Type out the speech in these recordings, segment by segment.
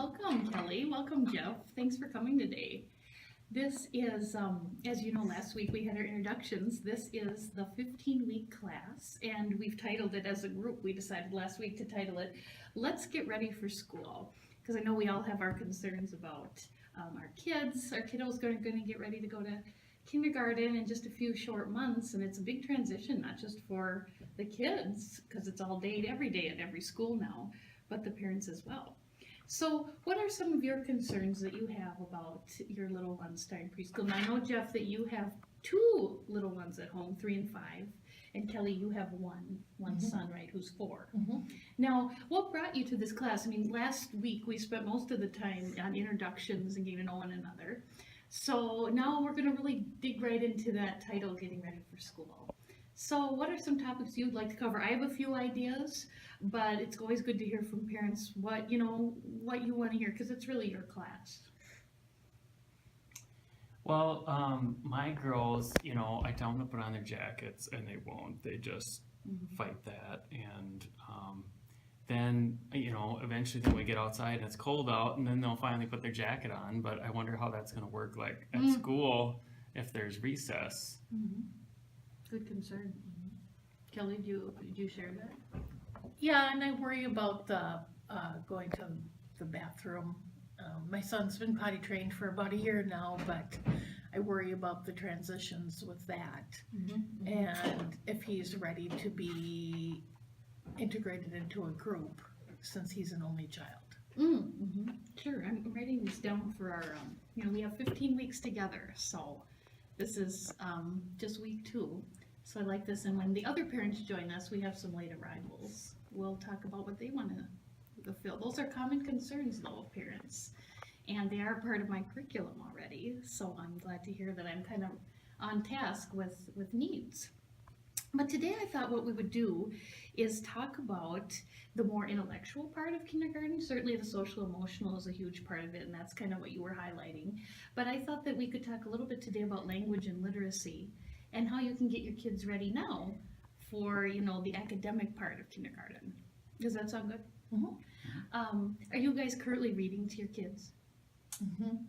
Welcome, Kelly. Welcome, Jeff. Thanks for coming today. This is, as you know, last week we had our introductions. This is the 15-week class, and we've titled it as a group. We decided last week to title it, Let's Get Ready for School, because I know we all have our concerns about our kids. Our kiddos are going to get ready to go to kindergarten in just a few short months, and it's a big transition, not just for the kids, because it's all day, every day at every school now, but the parents as well. So what are some of your concerns that you have about your little ones starting preschool? Now I know, Jeff, that you have two little ones at home, 3 and 5, and Kelly, you have one son, right, who's 4. Now, what brought you to this class? I mean, last week we spent most of the time on introductions and getting to know one another. So now we're going to really dig right into that title, Getting Ready for School. So what are some topics you'd like to cover? I have a few ideas, but it's always good to hear from parents what you want to hear, because it's really your class. Well, my girls, I tell them to put on their jackets, and they won't. They just fight that, and then, eventually then we get outside and it's cold out, and then they'll finally put their jacket on, but I wonder how that's going to work, like, at school, if there's recess. Good concern. Kelly, do you share that? Yeah, and I worry about the going to the bathroom. My son's been potty trained for about a year now, but I worry about the transitions with that, and if he's ready to be integrated into a group, since he's an only child. Sure, I'm writing this down for our, we have 15 weeks together, so this is just week 2. So I like this, and when the other parents join us, we have some late arrivals. We'll talk about what they want to feel. Those are common concerns, though, of parents, and they are part of my curriculum already, so I'm glad to hear that I'm kind of on task with needs. But today I thought what we would do is talk about the more intellectual part of kindergarten. Certainly the social emotional is a huge part of it, and that's kind of what you were highlighting. But I thought that we could talk a little bit today about language and literacy, and how you can get your kids ready now for, the academic part of kindergarten. Does that sound good? Are you guys currently reading to your kids?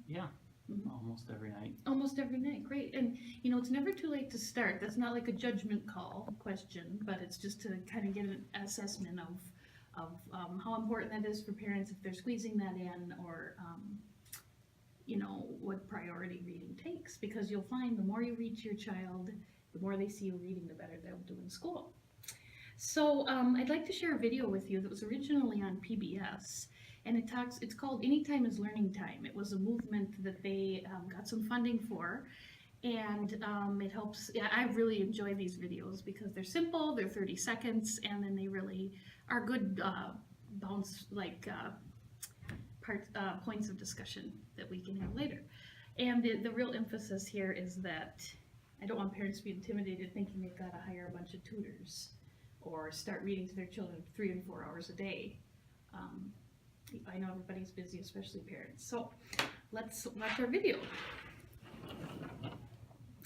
Yeah, almost every night. Almost every night, great. And, it's never too late to start. That's not like a judgment call question, but it's just to kind of get an assessment of how important that is for parents if they're squeezing that in, or what priority reading takes, because you'll find the more you reach your child, the more they see you reading, the better they'll do in school. So I'd like to share a video with you that was originally on PBS, and it's called Anytime is Learning Time. It was a movement that they got some funding for, and it helps. Yeah, I really enjoy these videos because they're simple, they're 30 seconds, and then they really are good points of discussion that we can have later. And the real emphasis here is that I don't want parents to be intimidated thinking they've got to hire a bunch of tutors or start reading to their children 3 and 4 hours a day. I know everybody's busy, especially parents. So let's watch our video.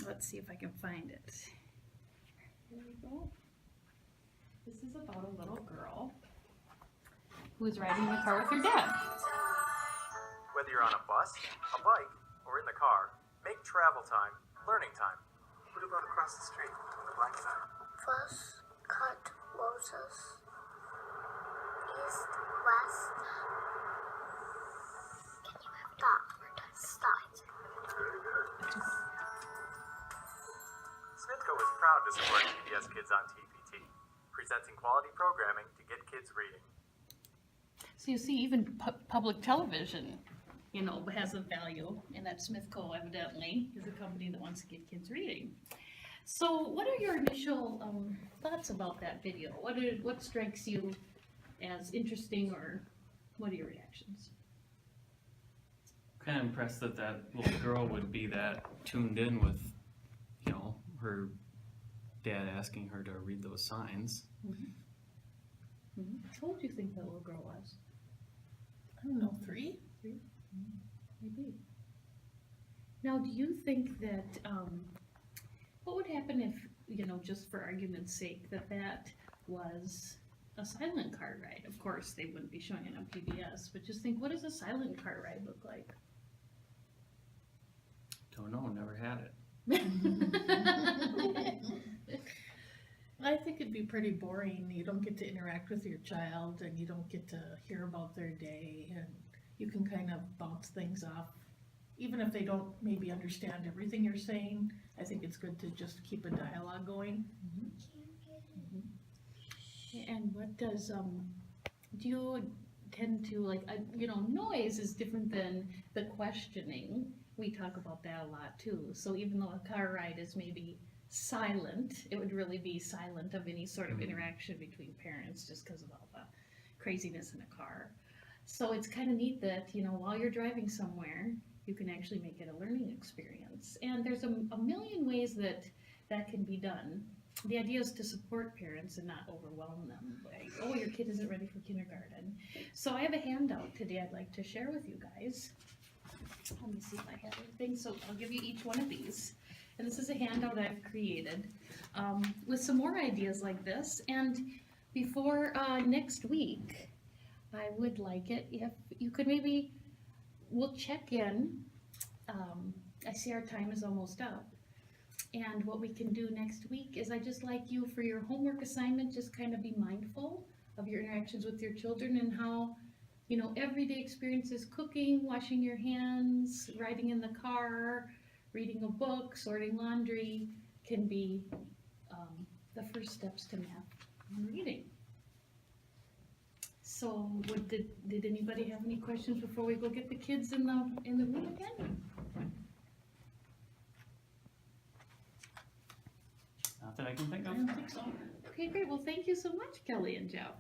Let's see if I can find it. Here we go. This is about a little girl who's riding in the car with her dad. Whether you're on a bus, a bike, or in the car, make travel time learning time. What about across the street on the black side? Bus, cut, roses, east, west. Can you have that word? Start. Very good. Smithco is proud to support PBS Kids on TPT, presenting quality programming to get kids reading. So you see, even public television, has a value, and that Smithco evidently is a company that wants to get kids reading. So what are your initial thoughts about that video? What strikes you as interesting, or what are your reactions? Kind of impressed that that little girl would be that tuned in with, her dad asking her to read those signs. How old do you think that little girl was? I don't know, 3? 3? Maybe. Now, do you think that, what would happen if, just for argument's sake, that was a silent car ride. Of course, they wouldn't be showing it on PBS, but just think, what does a silent car ride look like? Don't know, never had it. I think it'd be pretty boring. You don't get to interact with your child and you don't get to hear about their day, and you can kind of bounce things off. Even if they don't maybe understand everything you're saying, I think it's good to just keep a dialogue going. And what does, do you tend to like, noise is different than the questioning. We talk about that a lot too. So even though a car ride is maybe silent, it would really be silent of any sort of interaction between parents just because of all the craziness in a car. So it's kind of neat that, while you're driving somewhere, you can actually make it a learning experience. And there's a million ways that can be done. The idea is to support parents and not overwhelm them. Like, oh, your kid isn't ready for kindergarten. So I have a handout today I'd like to share with you guys. Let me see if I have everything. So I'll give you each one of these. And this is a handout I've created with some more ideas like this. And before next week, I would like it if you could we'll check in. I see our time is almost up. And what we can do next week is I just like you for your homework assignment, just kind of be mindful of your interactions with your children and how, everyday experiences, cooking, washing your hands, riding in the car, reading a book, sorting laundry, can be the first steps to math and reading. So did anybody have any questions before we go get the kids in the room again? Not that I can think I of. don't think so. Okay, great. Well, thank you so much, Kelly and Jeff.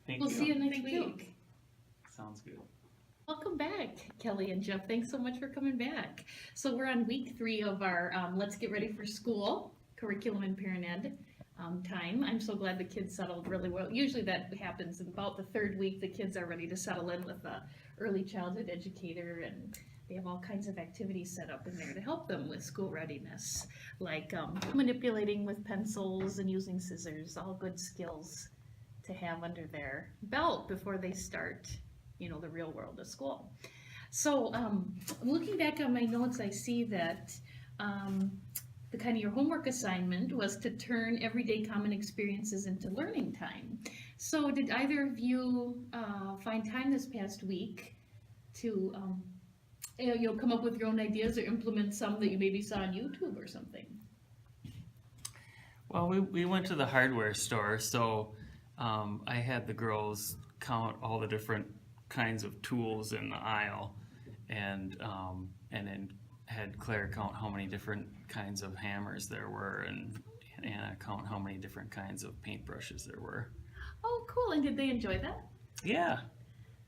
Thank We'll you. see you next Thank you. week. Sounds good. Welcome back, Kelly and Jeff. Thanks so much for coming back. So we're on week 3 of our Let's Get Ready for School curriculum and parent ed time. I'm so glad the kids settled really well. Usually that happens in about the 3rd week. The kids are ready to settle in with the early childhood educator, and they have all kinds of activities set up in there to help them with school readiness, like manipulating with pencils and using scissors, all good skills to have under their belt before they start the real world of school. So looking back on my notes, I see that the kind of your homework assignment was to turn everyday common experiences into learning time. So did either of you find time this past week to come up with your own ideas or implement some that you maybe saw on YouTube or something? Well, we went to the hardware store, so I had the girls count all the different kinds of tools in the aisle, and then had Claire count how many different kinds of hammers there were, and Anna count how many different kinds of paintbrushes there were. Oh, cool. And did they enjoy that? Yeah.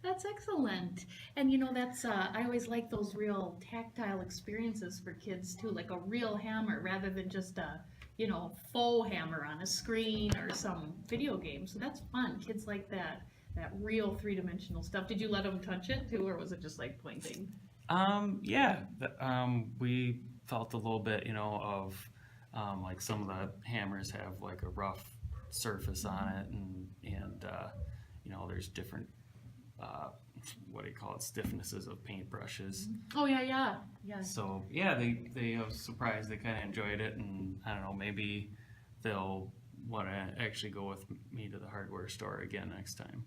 That's excellent. And that's, I always like those real tactile experiences for kids too, like a real hammer rather than just a, faux hammer on a screen or some video game. So that's fun. Kids like that real 3-dimensional stuff. Did you let them touch it too, or was it just like pointing? Yeah. We felt a little bit, of like some of the hammers have like a rough surface on it, and there's different stiffnesses of paintbrushes. Oh yeah. So yeah, they was surprised. They kind of enjoyed it, and I don't know, maybe they'll want to actually go with me to the hardware store again next time.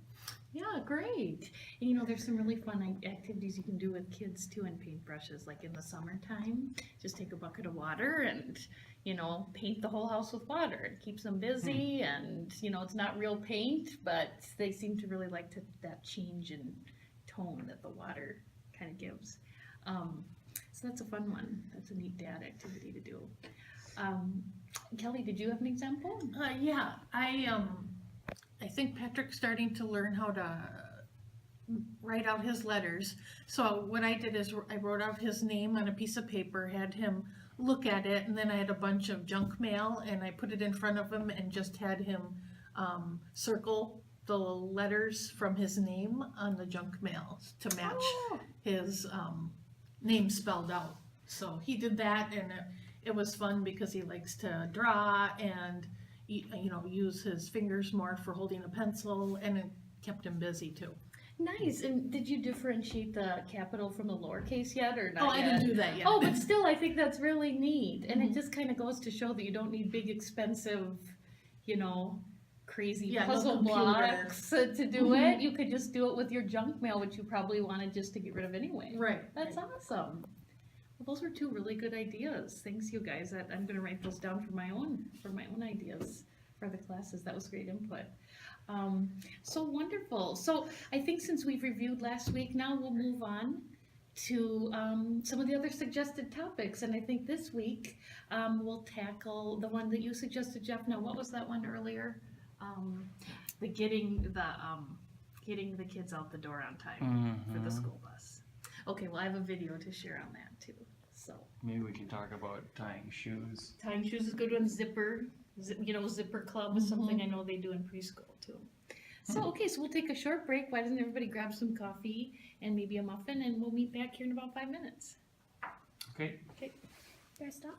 Yeah, great. And there's some really fun activities you can do with kids too in paintbrushes, like in the summertime. Just take a bucket of water and, paint the whole house with water. It keeps them busy, and, it's not real paint, but they seem to really like that change in tone that the water kind of gives. So that's a fun one. That's a neat dad activity to do. Kelly, did you have an example? Yeah, I think Patrick's starting to learn how to write out his letters. So what I did is I wrote out his name on a piece of paper, had him look at it, and then I had a bunch of junk mail, and I put it in front of him and just had him circle the letters from his name on the junk mail to match his name spelled out. So he did that, and it was fun because he likes to draw, and use his fingers more for holding a pencil, and it kept him busy too. Nice, and did you differentiate the capital from the lowercase yet, or not Oh, I yet? didn't do that yet. Oh, but still, I think that's really neat, and it Mhm. just kind of goes to show that you don't need big, expensive, crazy Yeah, no puzzle computer. blocks to do Mhm. it. You could just do it with your junk mail, which you probably wanted just to get rid of anyway. Right. That's awesome. Well, those were two really good ideas. Thanks, you guys. I'm gonna write those down for my own ideas for the classes. That was great input. So wonderful. So I think since we've reviewed last week, now we'll move on to some of the other suggested topics. And I think this week we'll tackle the one that you suggested, Jeff. Now, what was that one earlier? The getting the kids out the door on time for the school bus. Okay, well, I have a video to share on that too. So Maybe we can talk about tying shoes. tying shoes is good. One zipper club is something I know they do in preschool too. So okay, so we'll take a short break. Why doesn't everybody grab some coffee and maybe a muffin, and we'll meet back here in about 5 minutes. Okay. Do I stop?